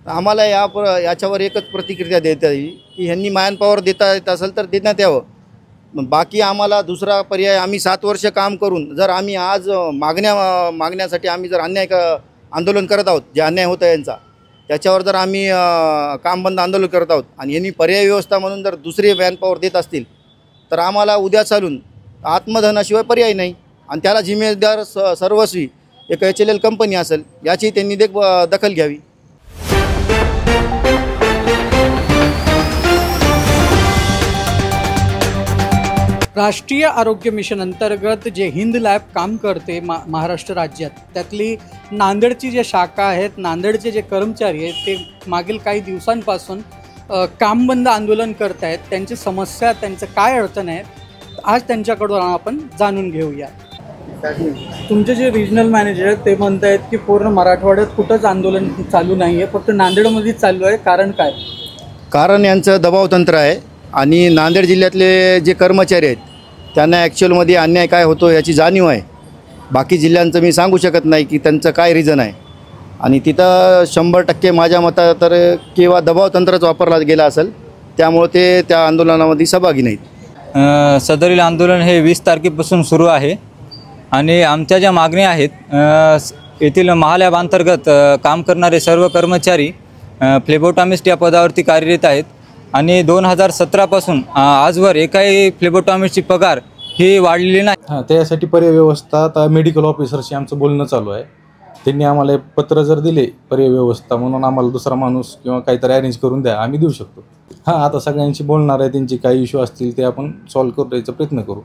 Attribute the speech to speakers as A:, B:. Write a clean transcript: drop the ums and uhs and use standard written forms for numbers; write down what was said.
A: आम्हाला याच्यावर एकच प्रतिक्रिया देता येईल की ह्यांनी मॅनपॉवर देता येत असेल तर देण्यात यावं. बाकी आम्हाला दुसरा पर्याय, आम्ही 7 वर्ष काम करून जर आम्ही आज मागण्यासाठी आम्ही जर आंदोलन करत आहोत, जे अन्याय होतं यांचा, त्याच्यावर जर आम्ही काम बंद आंदोलन करत आहोत आणि यांनी पर्याय व्यवस्था म्हणून जर दुसरे मॅनपॉवर देत असतील तर आम्हाला उद्या चालून आत्मदहनाशिवाय पर्याय नाही. आणि त्याला जिम्मेदार सर्वस्वी एक HLL कंपनी असेल, याची त्यांनी दखल घ्यावी.
B: राष्ट्रीय आरोग्य मिशन अंतर्गत जे हिंद लॅब काम करते महाराष्ट्र राज्यात, त्यातली नांदेडची जे शाखा आहेत, नांदेडचे जे कर्मचारी आहेत, ते मागील काही दिवसांपासून काम बंद आंदोलन करत आहेत. त्यांची समस्या, त्यांचं काय अडचण आहे, आज त्यांच्याकडून आपण जाणून घेऊया. तुमचे जे रिजनल मॅनेजर आहेत ते म्हणत आहेत की पूर्ण मराठवाड्यात कुठंच आंदोलन चालू नाही आहे, फक्त नांदेडमध्येच चालू आहे. कारण काय?
A: कारण यांचं दबावतंत्र आहे आणि नांदेड जिल्ह्यातले जे कर्मचारी आहेत त्यांना ॲक्च्युअलमध्ये अन्याय काय होतो याची जाणीव आहे. बाकी जिल्ह्यांचं मी सांगू शकत नाही की त्यांचं काय रिझन आहे. आणि तिथं 100% माझ्या मतात तर किंवा दबावतंत्रच वापरला गेला असेल, त्यामुळे ते त्या आंदोलनामध्ये सहभागी नाहीत.
C: सदरील आंदोलन हे 20 तारखेपासून सुरू आहे आणि आमच्या ज्या मागण्या आहेत, येथील महालॅब अंतर्गत काम करणारे सर्व कर्मचारी फ्लेबोटॉमिस्ट या पदावरती कार्यरत आहेत आणि 2017पासून आजवर एकाही फ्लेबोटॉमिस्टची पगार ही वाढलेली नाही.
D: त्यासाठी पर्याय व्यवस्था आता मेडिकल ऑफिसरशी आमचं बोलणं चालू आहे. त्यांनी आम्हाला पत्र जर दिले पर्याय व्यवस्था म्हणून आम्हाला दुसरा माणूस किंवा काहीतरी अरेंज करून द्या, आम्ही देऊ शकतो. आता सगळ्यांशी बोलणार आहे, त्यांचे काही इश्यू असतील ते आपण सॉल्व्ह करायचा प्रयत्न करू.